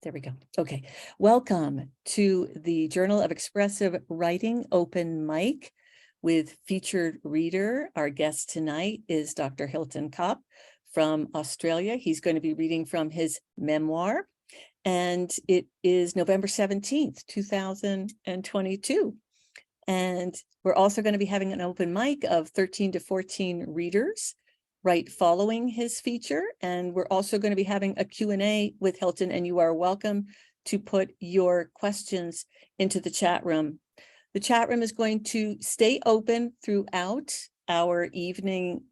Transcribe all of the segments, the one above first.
There we go. Okay. Welcome to the Journal of Expressive Writing Open Mic with featured reader. Our guest tonight is Dr. Hilton Koppe from Australia. He's going to be reading from his memoir, and it is November 17th, 2022. And we're also going to be having an open mic of 13 to 14 readers right following his feature. And we're also going to be having a Q&A with Hilton, and you are welcome to put your questions into the chat room. The chat room is going to stay open throughout our evening,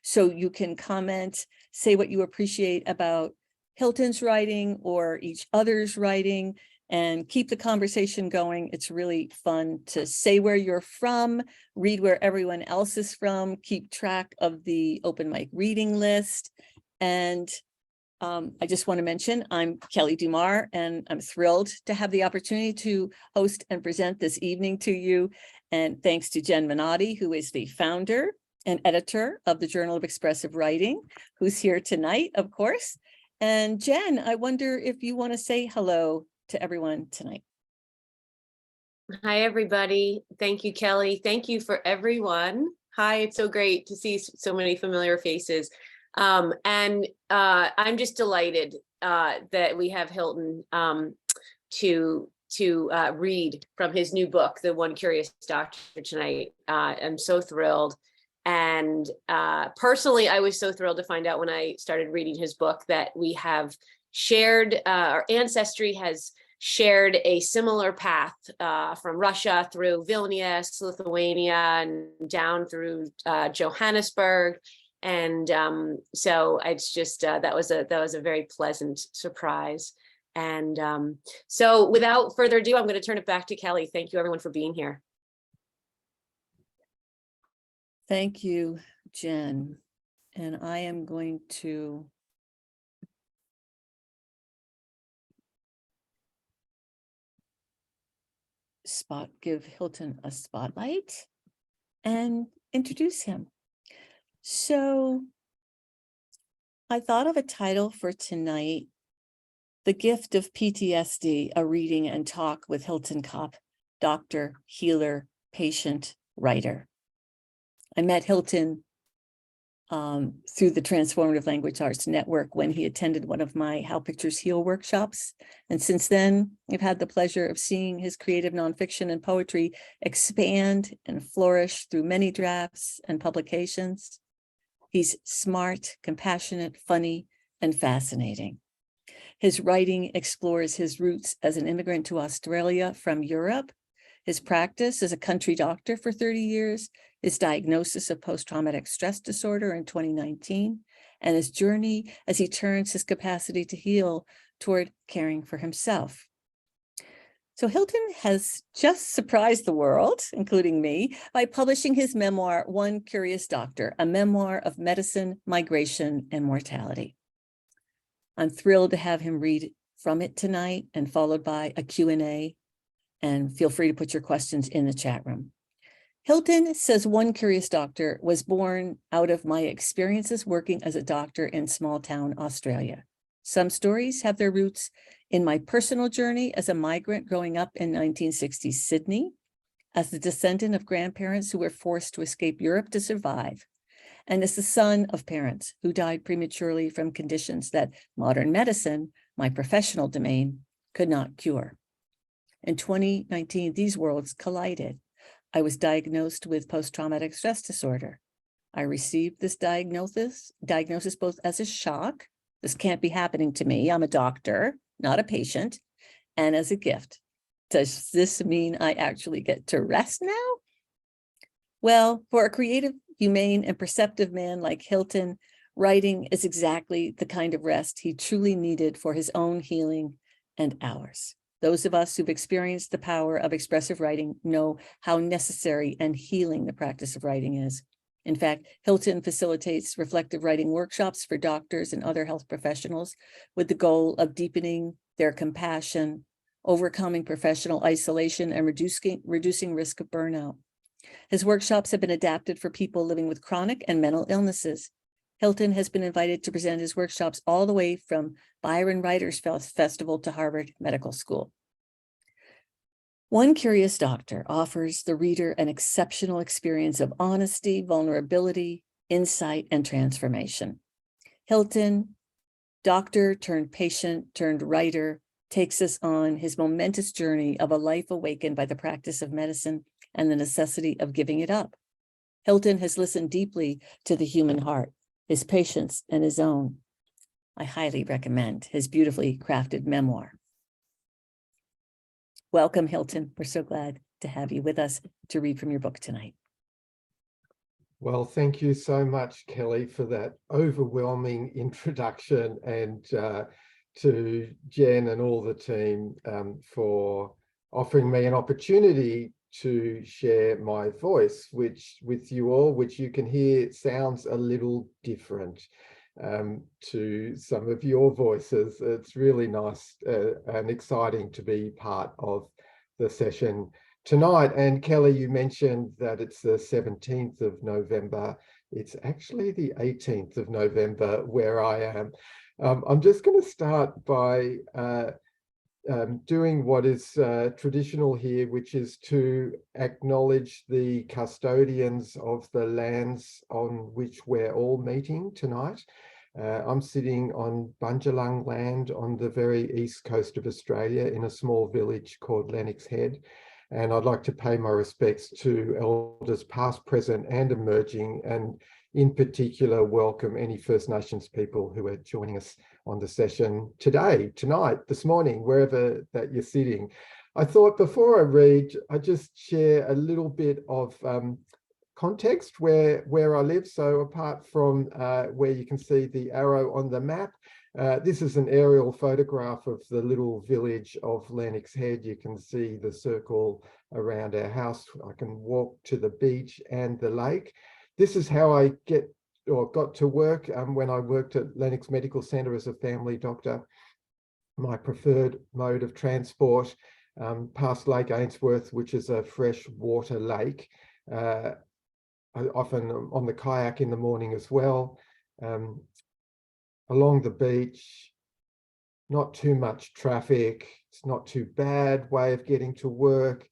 so you can comment, say what you appreciate about Hilton's writing or each other's writing, and keep the conversation going. It's really fun to say where you're from, read where everyone else is from, keep track of the open mic reading list. And I just want to mention, I'm Kelly Dumar, and I'm thrilled to have the opportunity to host and present this evening to you. And thanks to Jen Minotti, who is the founder and editor of the Journal of Expressive Writing, who's here tonight, of course. And Jen, I wonder if you want to say hello to everyone tonight. Hi, everybody. Thank you, Kelly. Thank you for everyone. Hi, it's so great to see so many familiar faces. I'm just delighted that we have Hilton to read from his new book, The One Curious Doctor, tonight. I'm so thrilled. And personally, I was so thrilled to find out when I started reading his book that we have shared, our ancestry has shared a similar path from Russia through Vilnius, Lithuania, and down through Johannesburg. And so it's just that was a very pleasant surprise. And so without further ado, I'm going to turn it back to Kelly. Thank you, everyone, for being here. Thank you, Jen. And I am going to give Hilton a spotlight and introduce him. So I thought of a title for tonight: The Gift of PTSD, a reading and talk with Hilton Koppe, doctor, healer, patient, writer. I met Hilton through the Transformative Language Arts Network when he attended one of my How Pictures Heal workshops. And since then, I've had the pleasure of seeing his creative nonfiction and poetry expand and flourish through many drafts and publications. He's smart, compassionate, funny, and fascinating. His writing explores his roots as an immigrant to Australia from Europe, his practice as a country doctor for 30 years, his diagnosis of post-traumatic stress disorder in 2019, and his journey as he turns his capacity to heal toward caring for himself. So Hilton has just surprised the world, including me, by publishing his memoir, One Curious Doctor, a memoir of medicine, migration, and mortality. I'm thrilled to have him read from it tonight, and followed by a Q&A, and feel free to put your questions in the chat room. Hilton says One Curious Doctor was born out of my experiences working as a doctor in small town Australia. Some stories have their roots in my personal journey as a migrant growing up in 1960s Sydney, as the descendant of grandparents who were forced to escape Europe to survive, and as the son of parents who died prematurely from conditions that modern medicine, my professional domain, could not cure. In 2019, these worlds collided. I was diagnosed with post-traumatic stress disorder. I received this diagnosis both as a shock. This can't be happening to me. I'm a doctor, not a patient, and as a gift. Does this mean I actually get to rest now? Well, for a creative, humane, and perceptive man like Hilton, writing is exactly the kind of rest he truly needed for his own healing and ours. Those of us who've experienced the power of expressive writing know how necessary and healing the practice of writing is. In fact, Hilton facilitates reflective writing workshops for doctors and other health professionals with the goal of deepening their compassion, overcoming professional isolation, and reducing risk of burnout. His workshops have been adapted for people living with chronic and mental illnesses. Hilton has been invited to present his workshops all the way from Byron Writers Festival to Harvard Medical School. One Curious Doctor offers the reader an exceptional experience of honesty, vulnerability, insight, and transformation. Hilton, doctor turned patient turned writer, takes us on his momentous journey of a life awakened by the practice of medicine and the necessity of giving it up. Hilton has listened deeply to the human heart, his patients and his own. I highly recommend his beautifully crafted memoir. Welcome, Hilton. We're so glad to have you with us to read from your book tonight. Well, thank you so much, Kelly, for that overwhelming introduction, and to Jen and all the team for offering me an opportunity to share my voice, which with you all, which you can hear sounds a little different to some of your voices. It's really nice and exciting to be part of the session tonight. And Kelly, you mentioned that it's the 17th of November. It's actually the 18th of November where I am. I'm just going to start by doing what is traditional here, which is to acknowledge the custodians of the lands on which we're all meeting tonight. I'm sitting on Bundjalung land on the very east coast of Australia in a small village called Lennox Head. And I'd like to pay my respects to elders past, present, and emerging, and in particular, welcome any First Nations people who are joining us on the session today, tonight, this morning, wherever that you're sitting. I thought before I read, I'd just share a little bit of context where I live. So apart from where you can see the arrow on the map, this is an aerial photograph of the little village of Lennox Head. You can see the circle around our house. I can walk to the beach and the lake. This is how I got to work when I worked at Lennox Medical Centre as a family doctor. My preferred mode of transport past Lake Ainsworth, which is a freshwater lake. I often on the kayak in the morning as well. Along the beach, not too much traffic. It's not too bad way of getting to work.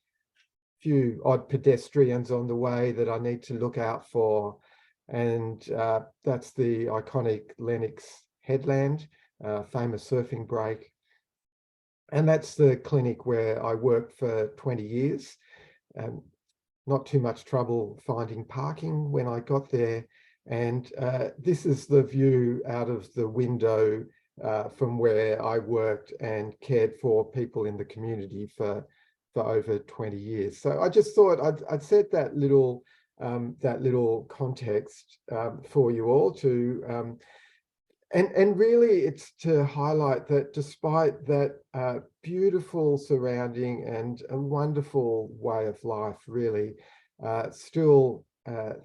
Few odd pedestrians on the way that I need to look out for. And that's the iconic Lennox headland, famous surfing break. And that's the clinic where I worked for 20 years. Not too much trouble finding parking when I got there. And this is the view out of the window from where I worked and cared for people in the community for over 20 years. So I just thought I'd set that little context for you all to, and really it's to highlight that despite that beautiful surrounding and a wonderful way of life, really, still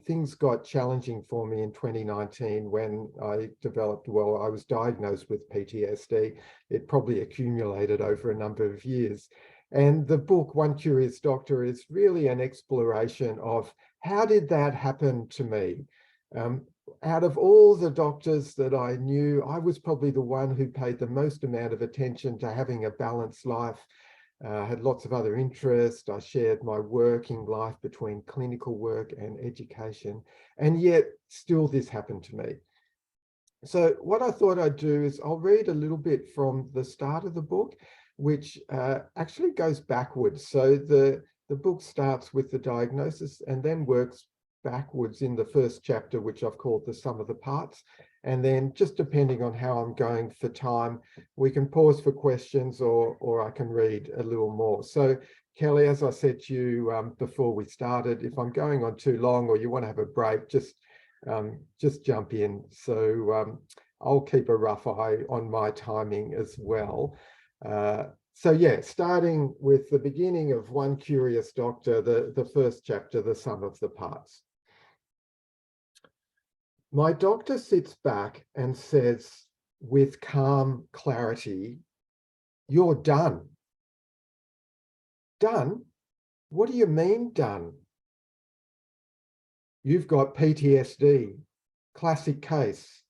things got challenging for me in 2019 when I was diagnosed with PTSD. It probably accumulated over a number of years. And the book, One Curious Doctor, is really an exploration of how did that happen to me? Out of all the doctors that I knew, I was probably the one who paid the most amount of attention to having a balanced life. Had lots of other interests. I shared my working life between clinical work and education, and yet still this happened to me. So what I thought I'd do is I'll read a little bit from the start of the book, which actually goes backwards. So the book starts with the diagnosis and then works backwards in the first chapter, which I've called the sum of the parts. And then just depending on how I'm going for time, we can pause for questions or I can read a little more. So Kelly, as I said to you before we started, if I'm going on too long or you want to have a break, just jump in. So I'll keep a rough eye on my timing as well. So yeah, starting with the beginning of One Curious Doctor, the first chapter, the sum of the parts. My doctor sits back and says with calm clarity, "You're done." Done? What do you mean done? You've got PTSD. Classic case,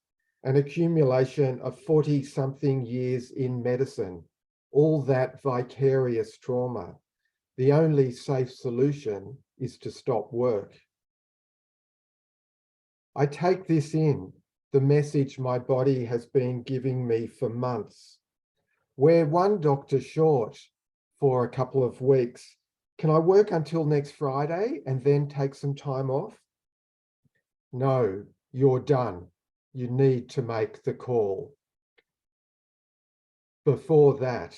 an accumulation of 40-something years in medicine, all that vicarious trauma. The only safe solution is to stop work. I take this in, the message my body has been giving me for months. We're one doctor short for a couple of weeks. Can I work until next Friday and then take some time off? No, you're done. You need to make the call. Before that,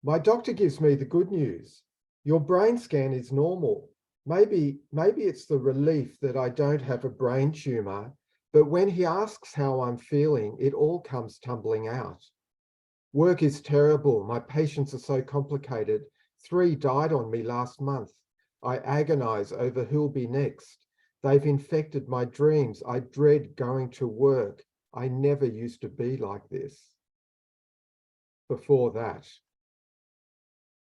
my doctor gives me the good news. Your brain scan is normal. Maybe it's the relief that I don't have a brain tumor, but when he asks how I'm feeling, it all comes tumbling out. Work is terrible. My patients are so complicated. 3 died on me last month. I agonize over who'll be next. They've infected my dreams. I dread going to work. I never used to be like this. Before that,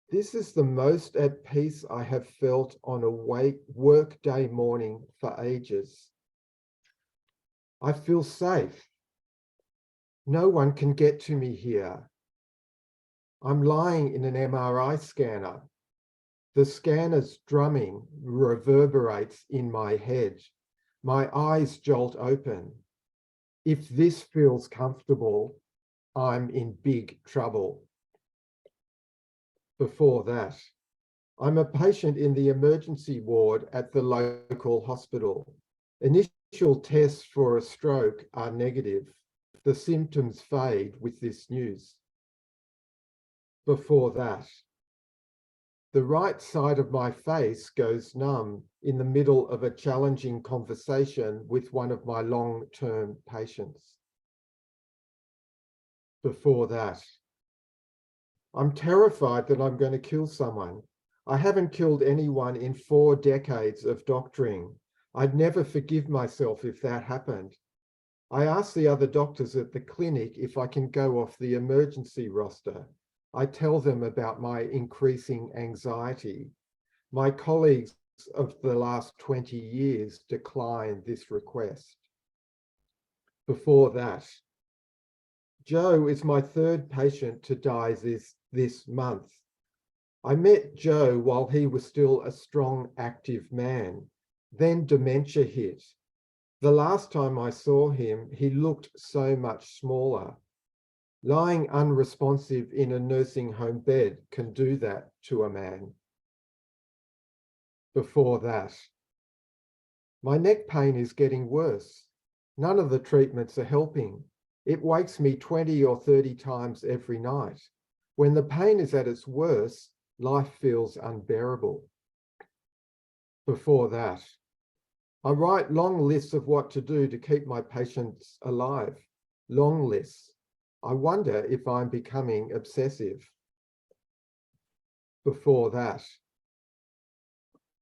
this is the most at peace I have felt on a work day morning for ages. I feel safe. No one can get to me here. I'm lying in an MRI scanner. The scanner's drumming reverberates in my head. My eyes jolt open. If this feels comfortable, I'm in big trouble. Before that, I'm a patient in the emergency ward at the local hospital. Initial tests for a stroke are negative. The symptoms fade with this news. Before that, the right side of my face goes numb in the middle of a challenging conversation with one of my long-term patients. Before that, I'm terrified that I'm going to kill someone. I haven't killed anyone in 4 decades of doctoring. I'd never forgive myself if that happened. I ask the other doctors at the clinic if I can go off the emergency roster. I tell them about my increasing anxiety. My colleagues of the last 20 years decline this request. Before that, Joe is my 3rd patient to die this month. I met Joe while he was still a strong, active man. Then dementia hit. The last time I saw him, he looked so much smaller. Lying unresponsive in a nursing home bed can do that to a man. Before that, my neck pain is getting worse. None of the treatments are helping. It wakes me 20 or 30 times every night. When the pain is at its worst, life feels unbearable. Before that, I write long lists of what to do to keep my patients alive. Long lists. I wonder if I'm becoming obsessive. Before that,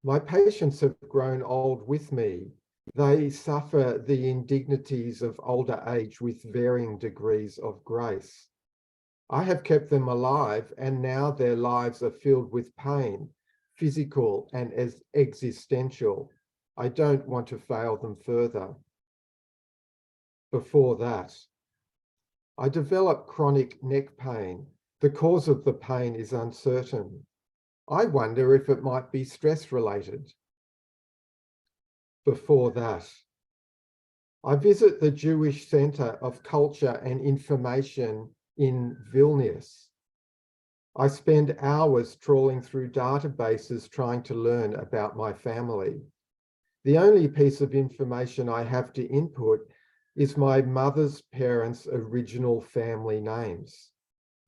my patients have grown old with me. They suffer the indignities of older age with varying degrees of grace. I have kept them alive, and now their lives are filled with pain, physical and existential. I don't want to fail them further. Before that, I developed chronic neck pain. The cause of the pain is uncertain. I wonder if it might be stress-related. Before that, I visit the Jewish Center of Culture and Information in Vilnius. I spend hours trawling through databases trying to learn about my family. The only piece of information I have to input is my mother's parents' original family names.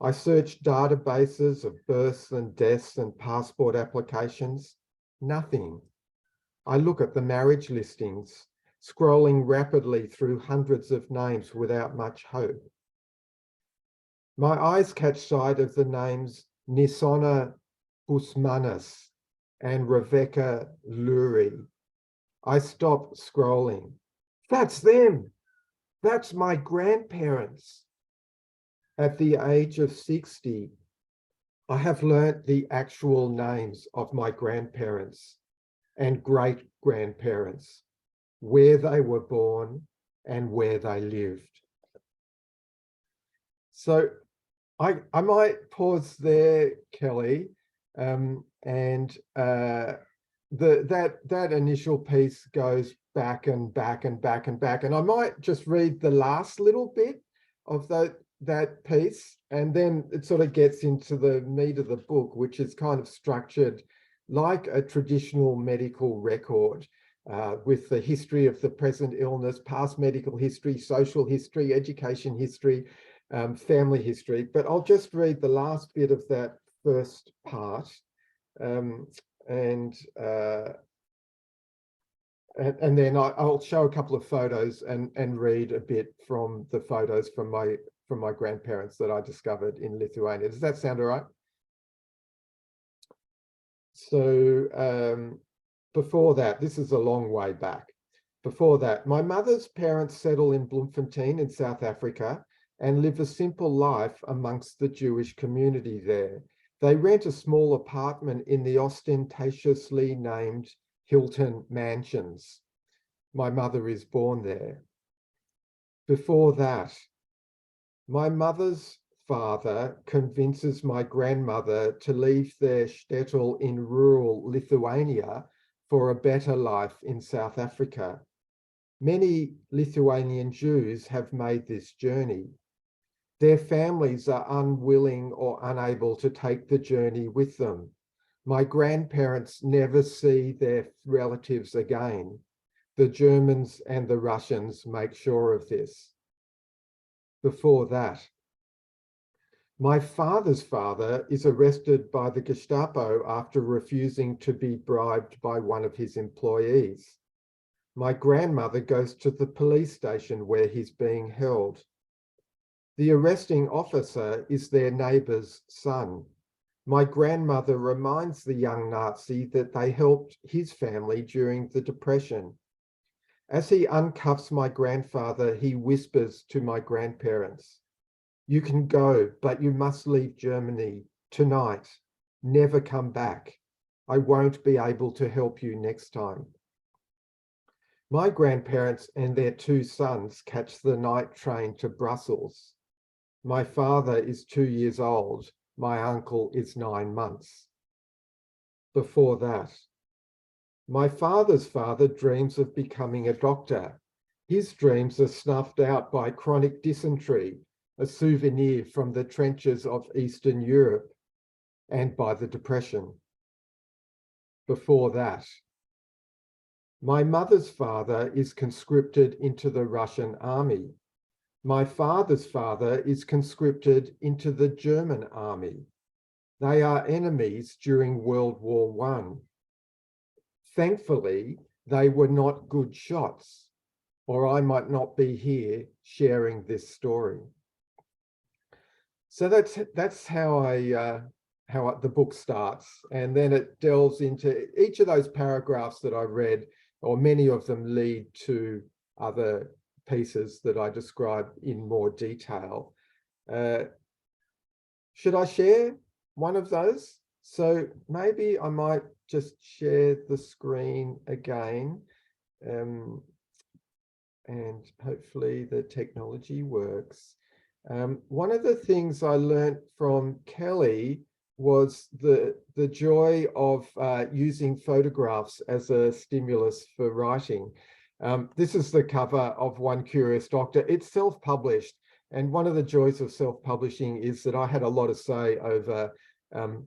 I search databases of births and deaths and passport applications. Nothing. I look at the marriage listings, scrolling rapidly through hundreds of names without much hope. My eyes catch sight of the names Nisona Busmanis and Rebecca Lurie. I stop scrolling. That's them. That's my grandparents. At the age of 60, I have learnt the actual names of my grandparents and great-grandparents, where they were born, and where they lived. So I might pause there, Kelly, and that initial piece goes back and back and back and back, and I might just read the last little bit of that piece, and then it sort of gets into the meat of the book, which is kind of structured like a traditional medical record, with the history of the present illness, past medical history, social history, education history, family history. But I'll just read the last bit of that first part, and then I'll show a couple of photos and read a bit from the photos from my grandparents that I discovered in Lithuania. Does that sound all right? So before that, this is a long way back. Before that, my mother's parents settle in Bloemfontein in South Africa and live a simple life amongst the Jewish community there. They rent a small apartment in the ostentatiously named Hilton Mansions. My mother is born there. Before that, my mother's father convinces my grandmother to leave their shtetl in rural Lithuania for a better life in South Africa. Many Lithuanian Jews have made this journey. Their families are unwilling or unable to take the journey with them. My grandparents never see their relatives again. The Germans and the Russians make sure of this. Before that, my father's father is arrested by the Gestapo after refusing to be bribed by one of his employees. My grandmother goes to the police station where he's being held. The arresting officer is their neighbour's son. My grandmother reminds the young Nazi that they helped his family during the Depression. As he uncuffs my grandfather, he whispers to my grandparents, "You can go, but you must leave Germany tonight. Never come back. I won't be able to help you next time." My grandparents and their two sons catch the night train to Brussels. My father is 2 years old. My uncle is 9 months. Before that, my father's father dreams of becoming a doctor. His dreams are snuffed out by chronic dysentery, a souvenir from the trenches of Eastern Europe, and by the Depression. Before that, my mother's father is conscripted into the Russian army. My father's father is conscripted into the German army. They are enemies during World War I. Thankfully, they were not good shots, or I might not be here sharing this story. So that's how the book starts, and then it delves into each of those paragraphs that I read, or many of them lead to other pieces that I describe in more detail. Should I share one of those? So maybe I might just share the screen again, and hopefully the technology works. One of the things I learned from Kelly was the joy of using photographs as a stimulus for writing. This is the cover of One Curious Doctor. It's self-published, and one of the joys of self-publishing is that I had a lot to say over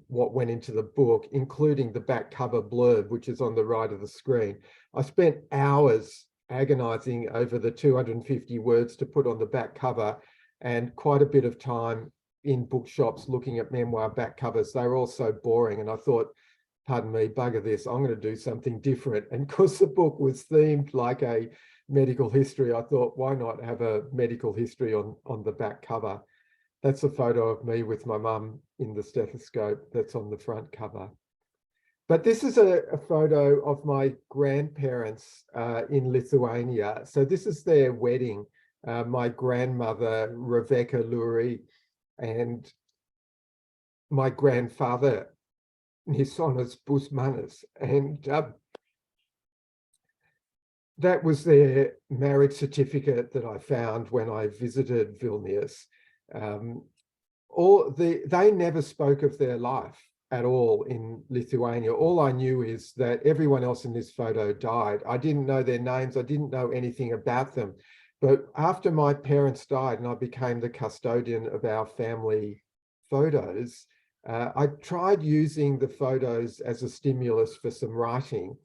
what went into the book, including the back cover blurb, which is on the right of the screen. I spent hours agonizing over the 250 words to put on the back cover, and quite a bit of time in bookshops looking at memoir back covers. They were all so boring, and I thought, pardon me, bugger this, I'm going to do something different. And because the book was themed like a medical history, I thought, why not have a medical history on the back cover? That's a photo of me with my mum in the stethoscope that's on the front cover. But this is a photo of my grandparents in Lithuania. So this is their wedding. My grandmother, Rebecca Lurie, and my grandfather, Nisonas Busmanis. And that was their marriage certificate that I found when I visited Vilnius. They never spoke of their life at all in Lithuania. All I knew is that everyone else in this photo died. I didn't know their names. I didn't know anything about them. But after my parents died and I became the custodian of our family photos, I tried using the photos as a stimulus for some writing.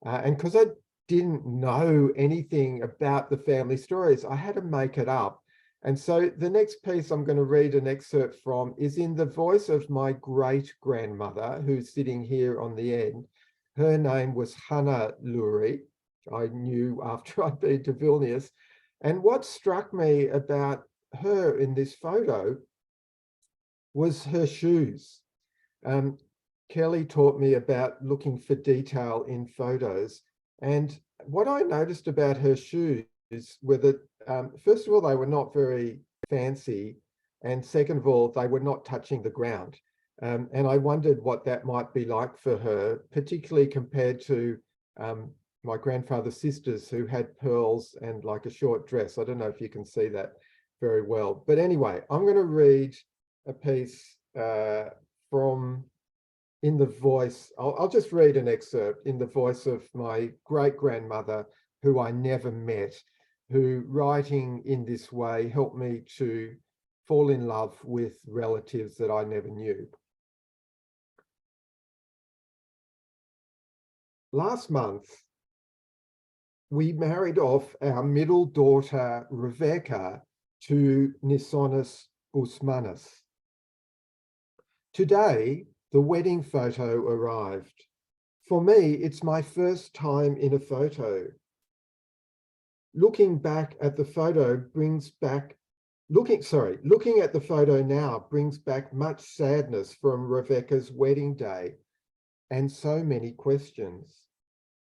And because I didn't know anything about the family stories, I had to make it up. And so the next piece I'm going to read an excerpt from is in the voice of my great-grandmother, who's sitting here on the end. Her name was Hanna Luri. I knew after I'd been to Vilnius. And what struck me about her in this photo was her shoes. Kelly taught me about looking for detail in photos. And what I noticed about her shoes were that, first of all, they were not very fancy. And second of all, they were not touching the ground. And I wondered what that might be like for her, particularly compared to my grandfather's sisters who had pearls and like a short dress. I don't know if you can see that very well. But anyway, I'm going to read a piece from in the voice, I'll just read an excerpt in the voice of my great-grandmother, who I never met, who writing in this way helped me to fall in love with relatives that I never knew. Last month, we married off our middle daughter, Rebecca, to Nisonas Usmanis. Today, the wedding photo arrived. For me, it's my first time in a photo. Looking at the photo now brings back much sadness from Rebecca's wedding day and so many questions.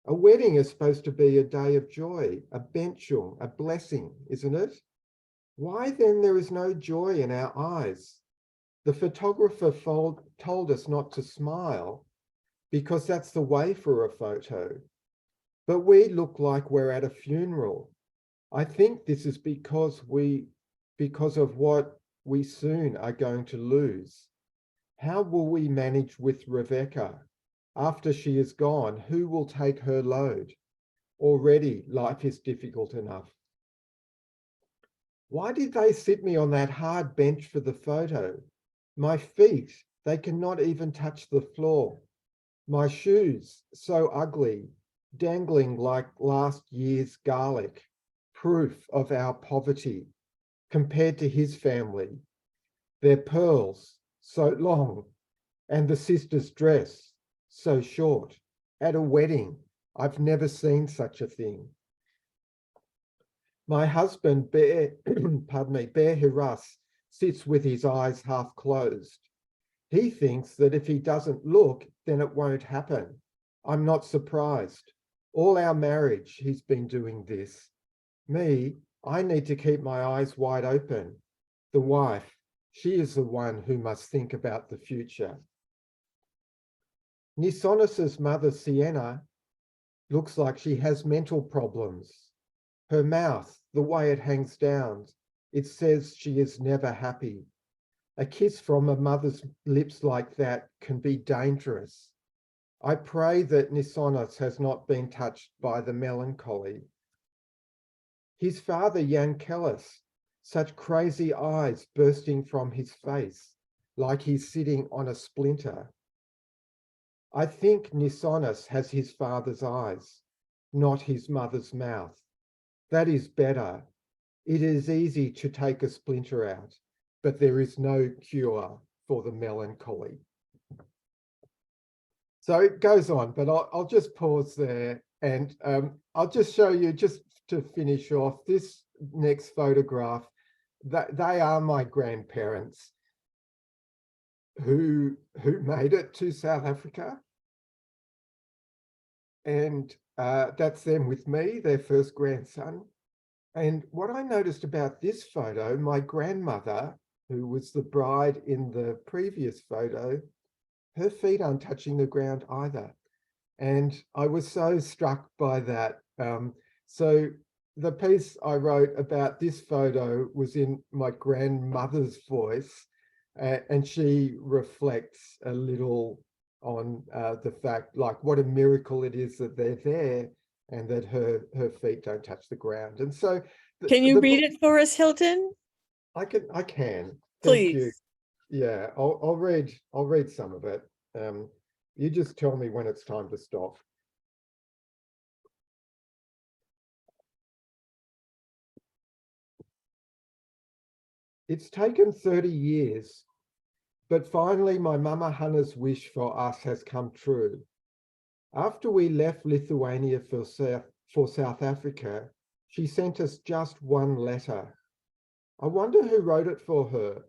A wedding is supposed to be a day of joy, a benchung, a blessing, isn't it? Why then there is no joy in our eyes? The photographer told us not to smile because that's the way for a photo. But we look like we're at a funeral. I think this is because of what we soon are going to lose. How will we manage with Rebecca? After she is gone, who will take her load? Already life is difficult enough. Why did they sit me on that hard bench for the photo? My feet, they cannot even touch the floor. My shoes, so ugly, dangling like last year's garlic, proof of our poverty compared to his family. Their pearls, so long, and the sister's dress, so short. At a wedding, I've never seen such a thing. My husband, Bear Hiras, sits with his eyes half closed. He thinks that if he doesn't look, then it won't happen. I'm not surprised. All our marriage, he's been doing this. Me, I need to keep my eyes wide open. The wife, she is the one who must think about the future. Nisonis's mother, Sienna, looks like she has mental problems. Her mouth, the way it hangs down, it says she is never happy. A kiss from a mother's lips like that can be dangerous. I pray that Nisonos has not been touched by the melancholy. His father, Yankelis, such crazy eyes bursting from his face, like he's sitting on a splinter. I think Nisonos has his father's eyes, not his mother's mouth. That is better. It is easy to take a splinter out, but there is no cure for the melancholy. So it goes on, but I'll just pause there and I'll just show you, just to finish off, this next photograph. That they are my grandparents who made it to South Africa. And that's them with me, their first grandson. And what I noticed about this photo, my grandmother, who was the bride in the previous photo, her feet aren't touching the ground either. And I was so struck by that. So the piece I wrote about this photo was in my grandmother's voice, and she reflects a little on the fact, like, what a miracle it is that they're there and that her feet don't touch the ground. And so Can you read it for us, Hilton? I can. Thank you. Please. Yeah, I'll read some of it. You just tell me when it's time to stop. It's taken 30 years, but finally my Mama Hannah's wish for us has come true. After we left Lithuania for South Africa, she sent us just one letter. I wonder who wrote it for her.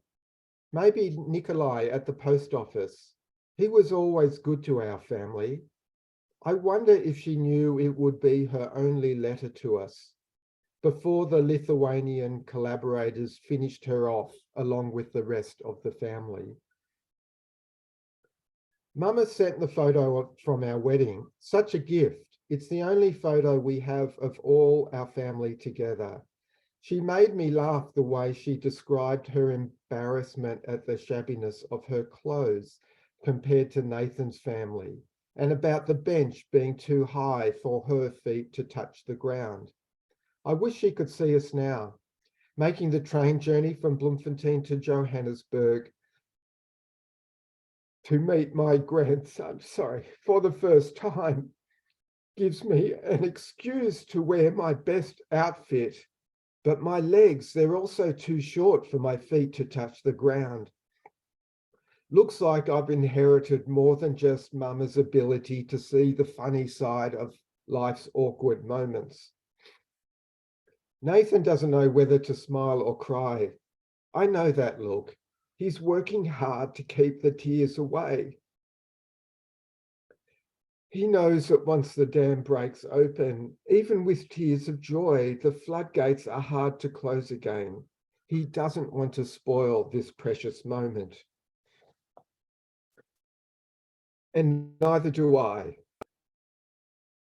Maybe Nikolai at the post office. He was always good to our family. I wonder if she knew it would be her only letter to us before the Lithuanian collaborators finished her off along with the rest of the family. Mama sent the photo from our wedding. Such a gift. It's the only photo we have of all our family together. She made me laugh the way she described her embarrassment at the shabbiness of her clothes compared to Nathan's family, and about the bench being too high for her feet to touch the ground. I wish she could see us now, making the train journey from Bloemfontein to Johannesburg to meet my grandson, for the first time, gives me an excuse to wear my best outfit. But my legs, they're also too short for my feet to touch the ground. Looks like I've inherited more than just Mama's ability to see the funny side of life's awkward moments. Nathan doesn't know whether to smile or cry. I know that look. He's working hard to keep the tears away. He knows that once the dam breaks open, even with tears of joy, the floodgates are hard to close again. He doesn't want to spoil this precious moment. And neither do I.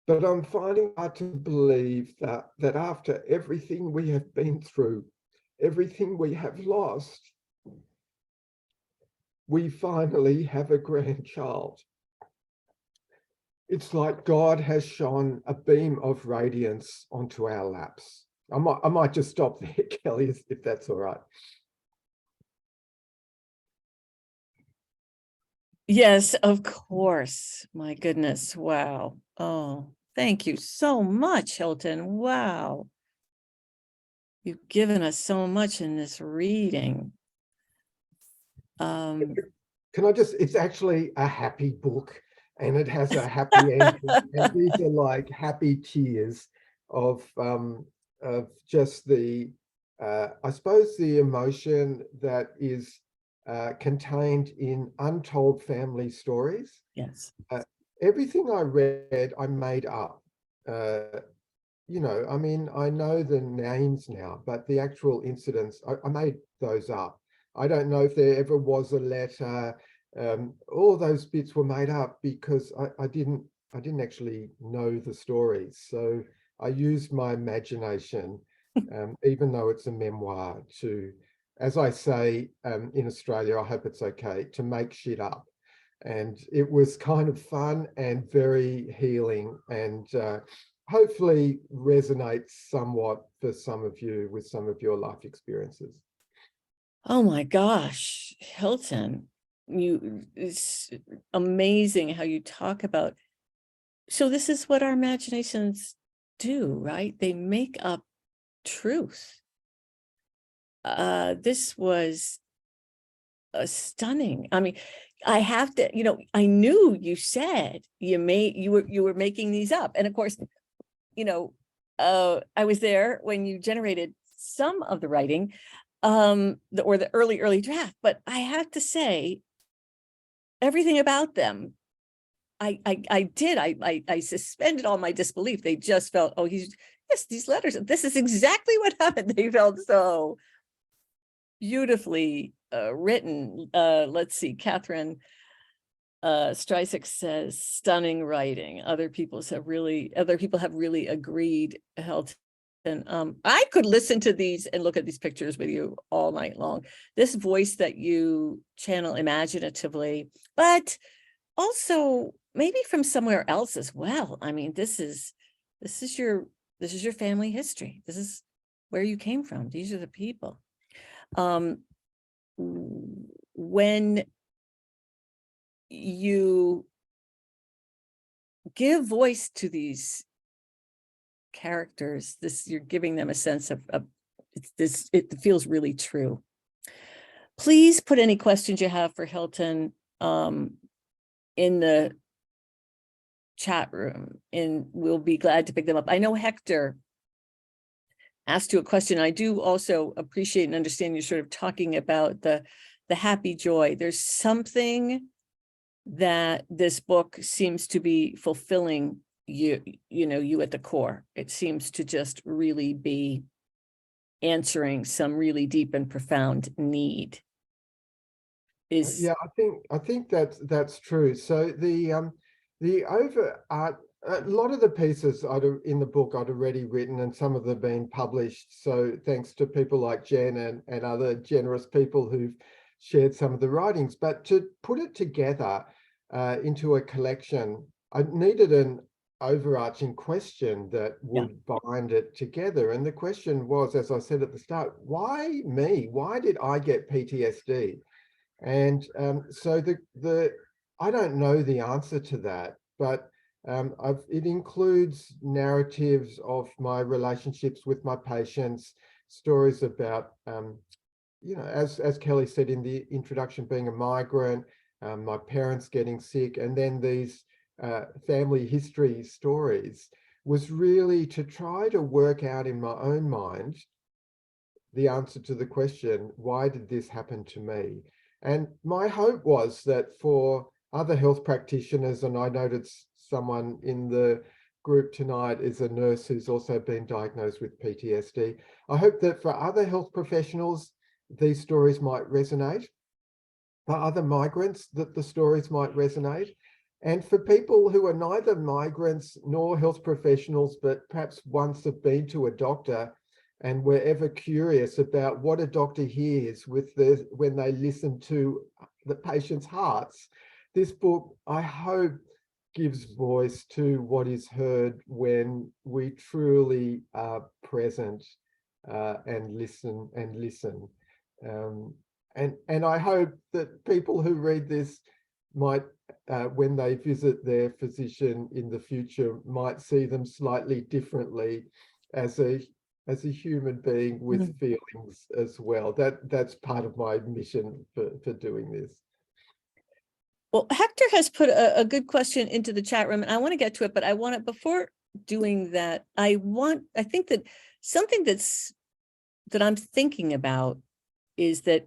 But I'm finding it hard to believe that after everything we have been through, everything we have lost, we finally have a grandchild. It's like God has shone a beam of radiance onto our laps. I might just stop there, Kelly, if that's all right. Yes, of course. My goodness. Wow. Oh, thank you so much, Hilton. Wow. You've given us so much in this reading. Can I just, it's actually a happy book and it has a happy ending. And these are like happy tears of just the, I suppose the emotion that is contained in untold family stories. Yes. Everything I read, I made up. You know, I mean, I know the names now, but the actual incidents, I made those up. I don't know if there ever was a letter. All those bits were made up because I didn't actually know the stories. So I used my imagination, even though it's a memoir, to, as I say in Australia, I hope it's okay, to make shit up. And it was kind of fun and very healing, and hopefully resonates somewhat for some of you with some of your life experiences. Oh my gosh, Hilton, it's amazing how you talk about. So this is what our imaginations do, right? They make up truth. This was stunning. I mean, I have to, I knew you said you were making these up. And of course, I was there when you generated some of the writing, or the early draft, but I have to say, everything about them, I suspended all my disbelief. They just felt, oh, yes, these letters, this is exactly what happened. They felt so beautifully written. Let's see, Catherine Streisand says stunning writing. Other people have really agreed, Hilton. I could listen to these and look at these pictures with you all night long. This voice that you channel imaginatively, but also maybe from somewhere else as well. I mean, this is your family history. This is where you came from. These are the people. When you give voice to these characters, you're giving them a sense of it feels really true. Please put any questions you have for Hilton in the chat room, and we'll be glad to pick them up. I know Hector asked you a question. I do also appreciate and understand you're sort of talking about the happy joy. There's something that this book seems to be fulfilling you at the core. It seems to just really be answering some really deep and profound need. Yeah, I think that's true. So the a lot of the pieces in the book I'd already written, and some of them been published. So thanks to people like Jen and other generous people who've shared some of the writings. But to put it together into a collection, I needed an overarching question that would bind it together. And the question was, as I said at the start, why me? Why did I get PTSD? And so I don't know the answer to that, but it includes narratives of my relationships with my patients, stories about, as Kelly said in the introduction, being a migrant, my parents getting sick, and then these family history stories, was really to try to work out in my own mind the answer to the question, why did this happen to me? And my hope was that for other health practitioners, and I noticed someone in the group tonight is a nurse who's also been diagnosed with PTSD. I hope that for other health professionals, these stories might resonate. For other migrants, that the stories might resonate. And for people who are neither migrants nor health professionals, but perhaps once have been to a doctor and were ever curious about what a doctor hears when they listen to the patient's hearts, this book, I hope, gives voice to what is heard when we truly are present and listen. And I hope that people who read this might, when they visit their physician in the future, might see them slightly differently as a human being with feelings as well. That's part of my mission for doing this. Well, Hector has put a good question into the chat room, and I want to get to it, but I want to, before doing that, I think that something that I'm thinking about is that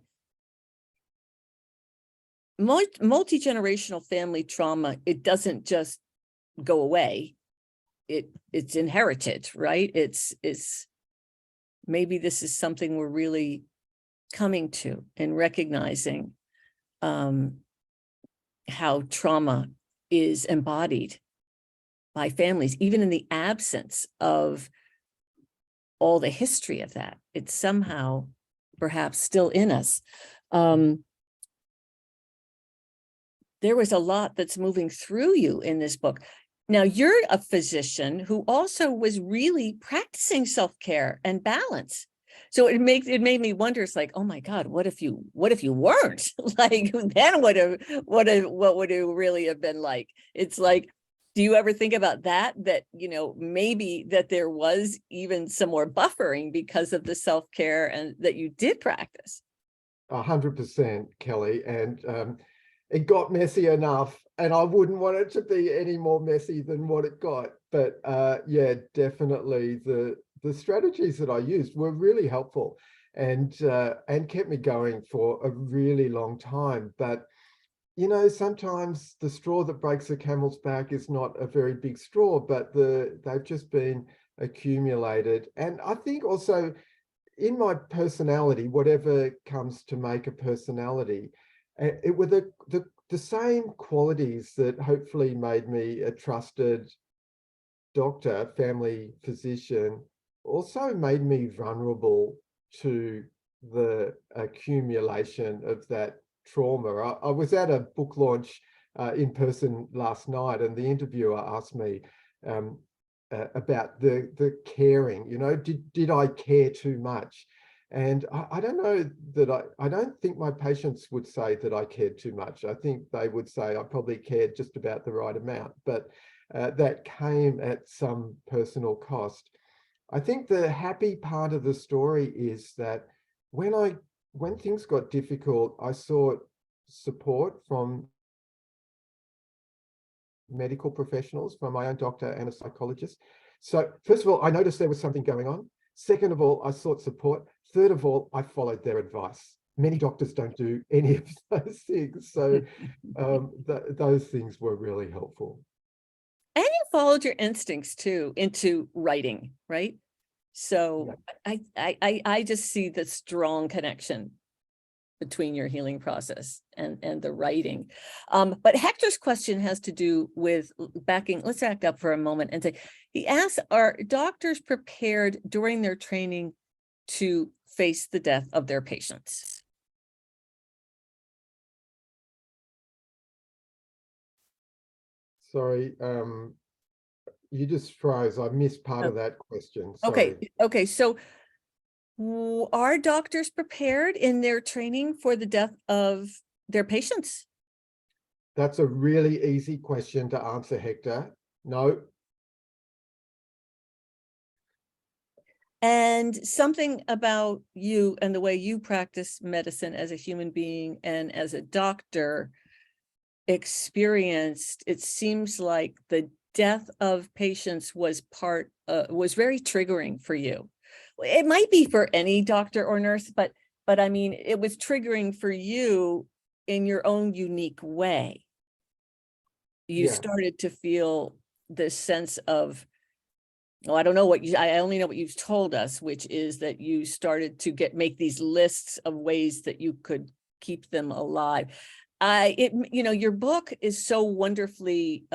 multi-generational family trauma, it doesn't just go away. It's inherited, right? It's maybe this is something we're really coming to and recognizing how trauma is embodied by families, even in the absence of all the history of that. It's somehow perhaps still in us. There was a lot that's moving through you in this book. Now, you're a physician who also was really practicing self-care and balance. So it made me wonder, it's like, oh my God, what if you weren't? Like, then what would it really have been like? It's like, do you ever think about that maybe that there was even some more buffering because of the self-care and that you did practice? 100%, Kelly. And it got messy enough, and I wouldn't want it to be any more messy than what it got. But yeah, definitely the strategies that I used were really helpful and kept me going for a really long time. But sometimes the straw that breaks the camel's back is not a very big straw, but they've just been accumulated. And I think also in my personality, whatever comes to make a personality, it were the same qualities that hopefully made me a trusted doctor, family physician, also made me vulnerable to the accumulation of that trauma. I was at a book launch in person last night, and the interviewer asked me about the caring. You know, did I care too much? And I don't know that I don't think my patients would say that I cared too much. I think they would say I probably cared just about the right amount, but that came at some personal cost. I think the happy part of the story is that when things got difficult, I sought support from medical professionals, from my own doctor and a psychologist. So first of all, I noticed there was something going on. Second of all, I sought support. Third of all, I followed their advice. Many doctors don't do any of those things. So those things were really helpful. And you followed your instincts too into writing, right? So I just see the strong connection between your healing process and the writing. But Hector's question has to do with backing. Let's back up for a moment and say, he asks, are doctors prepared during their training to face the death of their patients? Sorry, you just froze. I missed part of that question. Sorry. Okay. So are doctors prepared in their training for the death of their patients? That's a really easy question to answer, Hector. No. And something about you and the way you practice medicine as a human being and as a doctor experienced, it seems like the death of patients was very triggering for you. It might be for any doctor or nurse, but I mean, it was triggering for you in your own unique way. You started to feel this sense of, oh, I don't know what I only know what you've told us, which is that you started to make these lists of ways that you could keep them alive. Your book is so wonderfully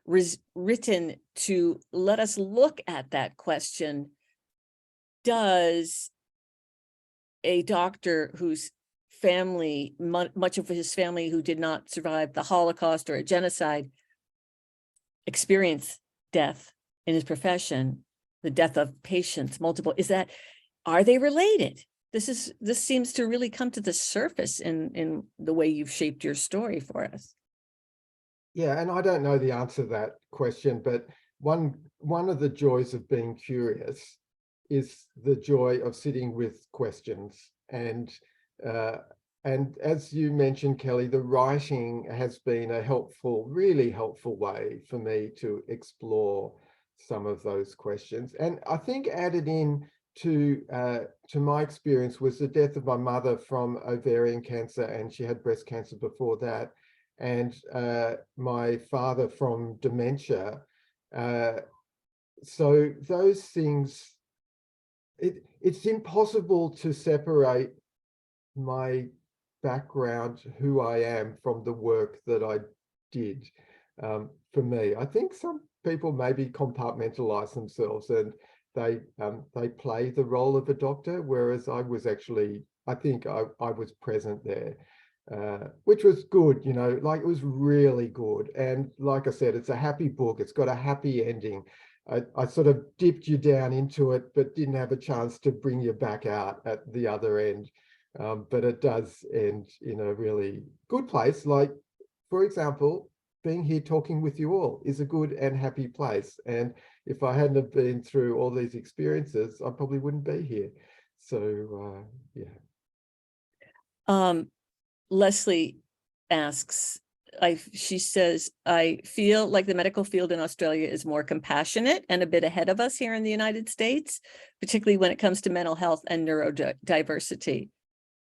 written to let us look at that question. Does a doctor whose family, much of his family who did not survive the Holocaust or a genocide, experience death in his profession, the death of patients, multiple, are they related? This seems to really come to the surface in the way you've shaped your story for us. Yeah, and I don't know the answer to that question, but one of the joys of being curious is the joy of sitting with questions. And as you mentioned, Kelly, the writing has been a really helpful way for me to explore some of those questions. And I think added in to my experience was the death of my mother from ovarian cancer, and she had breast cancer before that, and my father from dementia. So those things, it's impossible to separate my background, who I am, from the work that I did. For me, I think some people maybe compartmentalize themselves and they play the role of a doctor, whereas I think I was present there, which was good, like it was really good. And like I said, it's a happy book. It's got a happy ending. I sort of dipped you down into it, but didn't have a chance to bring you back out at the other end. But it does end in a really good place. Like, for example, being here talking with you all is a good and happy place. And if I hadn't have been through all these experiences, I probably wouldn't be here. So, yeah. Leslie asks, she says, I feel like the medical field in Australia is more compassionate and a bit ahead of us here in the United States, particularly when it comes to mental health and neurodiversity.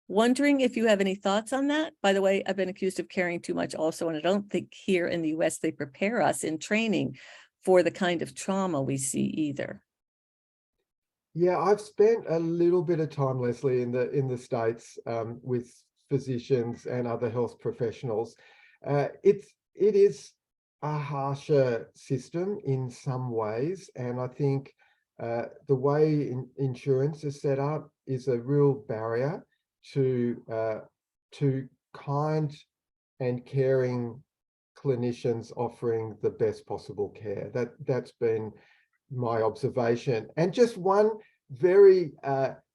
Wondering if you have any thoughts on that. By the way, I've been accused of caring too much also, and I don't think here in the US they prepare us in training for the kind of trauma we see either. Yeah, I've spent a little bit of time, Leslie, in the States with physicians and other health professionals. It is a harsher system in some ways, and I think the way insurance is set up is a real barrier to kind and caring clinicians offering the best possible care. That's been my observation. And just one very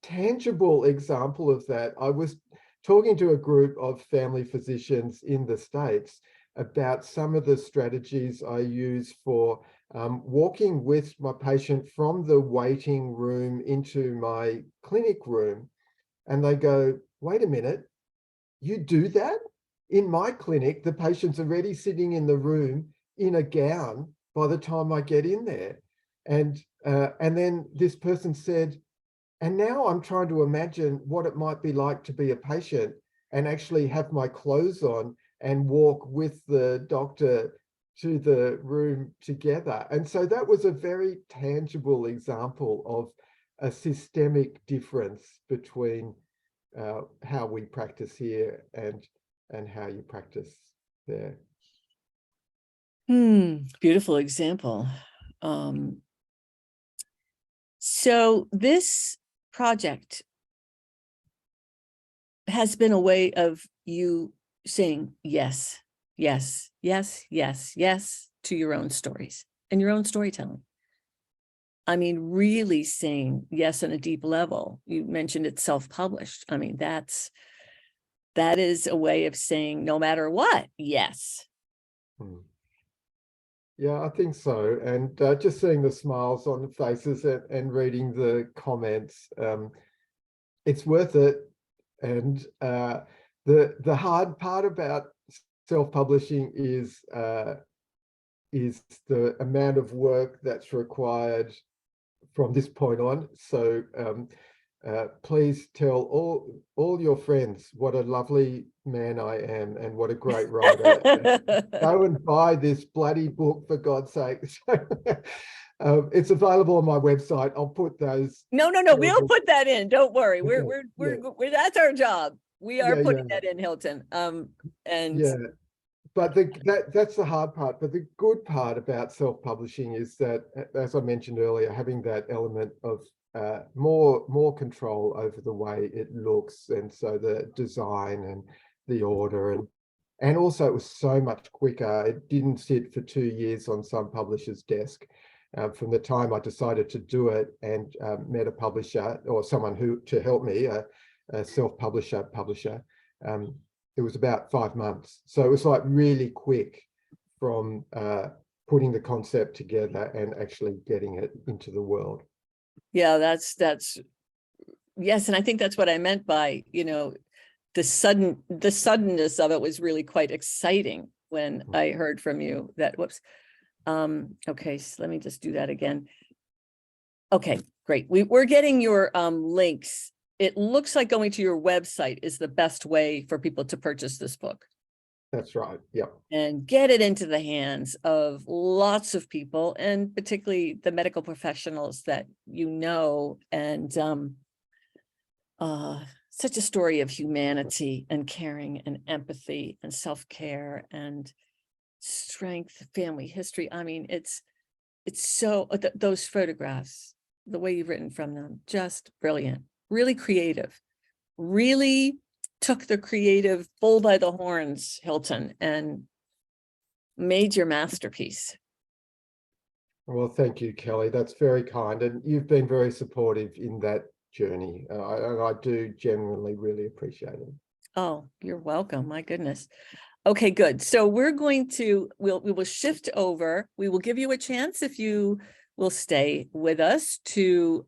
tangible example of that, I was talking to a group of family physicians in the States about some of the strategies I use for walking with my patient from the waiting room into my clinic room. And they go, wait a minute, you do that? In my clinic, the patient's already sitting in the room in a gown by the time I get in there. And then this person said, and now I'm trying to imagine what it might be like to be a patient and actually have my clothes on and walk with the doctor to the room together. And so that was a very tangible example of a systemic difference between how we practice here and how you practice there. Beautiful example. So this project has been a way of you saying yes, yes, yes, yes, yes to your own stories and your own storytelling. I mean, really saying yes on a deep level. You mentioned it's self-published. I mean, that is a way of saying no matter what, yes. Yeah, I think so. And just seeing the smiles on the faces and reading the comments, it's worth it. And the hard part about self-publishing is the amount of work that's required from this point on. So please tell all your friends what a lovely man I am and what a great writer. Go and buy this bloody book, for God's sake. It's available on my website. I'll put those. No, we'll put that in. Don't worry. Okay, We're that's our job. We are putting that in, Hilton. And yeah. But that's the hard part. But the good part about self-publishing is that, as I mentioned earlier, having that element of more control over the way it looks, and so the design and the order, and also it was so much quicker. It didn't sit for 2 years on some publisher's desk. From the time I decided to do it and met a publisher or someone to help me, a self-publisher publisher. It was about 5 months. So it was like really quick from putting the concept together and actually getting it into the world. yeah, that's yes. And I think that's what I meant by, the suddenness of it was really quite exciting when I heard from you that, whoops. Okay, so let me just do that again. Okay, great. We're getting your links. It looks like going to your website is the best way for people to purchase this book. That's right. Yep. And get it into the hands of lots of people, and particularly the medical professionals that and such a story of humanity and caring and empathy and self-care and strength, family history. I mean, it's so those photographs, the way you've written from them, just brilliant, really creative, really took the creative bull by the horns, Hilton, and made your masterpiece. Well, thank you, Kelly. That's very kind. And you've been very supportive in that journey. I do genuinely really appreciate it. Oh, you're welcome. My goodness. Okay, good. So we're going to, we will shift over. We will give you a chance, if you will stay with us, to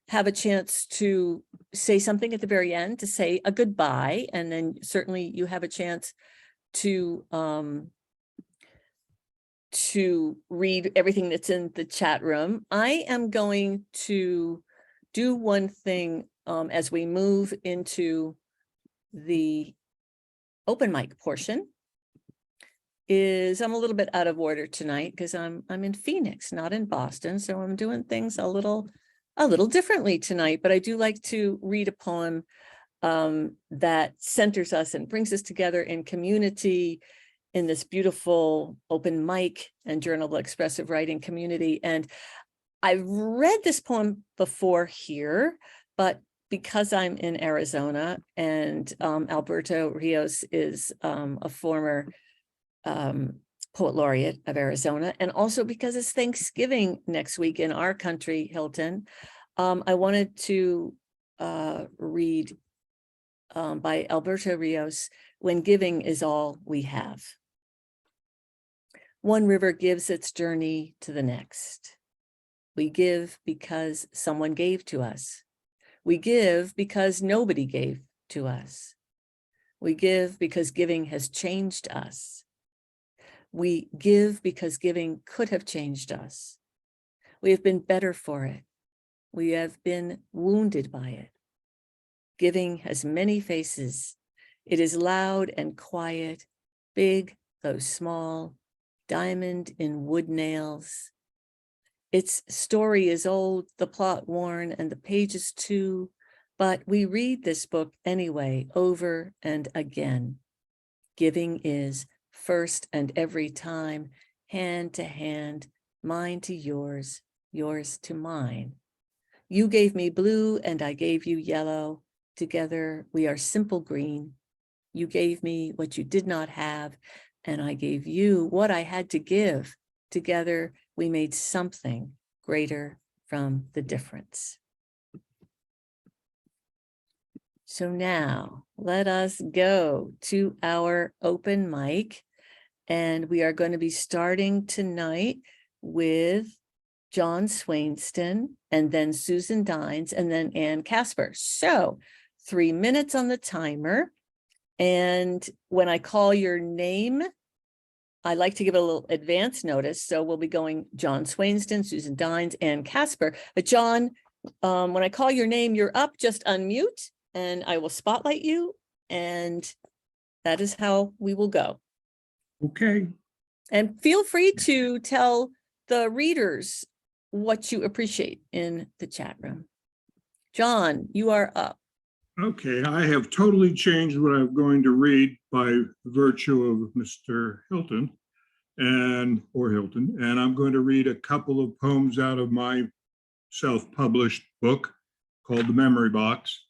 have a chance to say something at the very end, to say a goodbye. And then certainly you have a chance to read everything that's in the chat room. I am going to do one thing as we move into the open mic portion. I'm a little bit out of order tonight because I'm in Phoenix, not in Boston. So I'm doing things a little differently tonight, but I do like to read a poem that centers us and brings us together in community in this beautiful open mic and journal expressive writing community. And I've read this poem before here, but because I'm in Arizona and Alberto Rios is a former poet laureate of Arizona, and also because it's Thanksgiving next week in our country, Hilton, I wanted to read by Alberto Rios, When Giving is All We Have. One river gives its journey to the next. We give because someone gave to us. We give because nobody gave to us. We give because giving has changed us. We give because giving could have changed us. We have been better for it. We have been wounded by it. Giving has many faces. It is loud and quiet, big though small, diamond in wood nails. Its story is old, the plot worn, and the pages too, but we read this book anyway, over and again. Giving is first and every time, hand to hand, mine to yours, yours to mine. You gave me blue and I gave you yellow. Together we are simple green. You gave me what you did not have, and I gave you what I had to give. Together we made something greater from the difference. So now let us go to our open mic, and we are going to be starting tonight with John Swainston, and then Susan Dines, and then Ann Casper. So 3 minutes on the timer. And when I call your name, I like to give a little advance notice. So we'll be going John Swainston, Susan Dines, and Casper. But John, when I call your name, you're up, just unmute and I will spotlight you. And that is how we will go. Okay. And feel free to tell the readers what you appreciate in the chat room. John, you are up. Okay, I have totally changed what I'm going to read by virtue of Mr. Hilton and I'm going to read a couple of poems out of my self-published book called The Memory Box.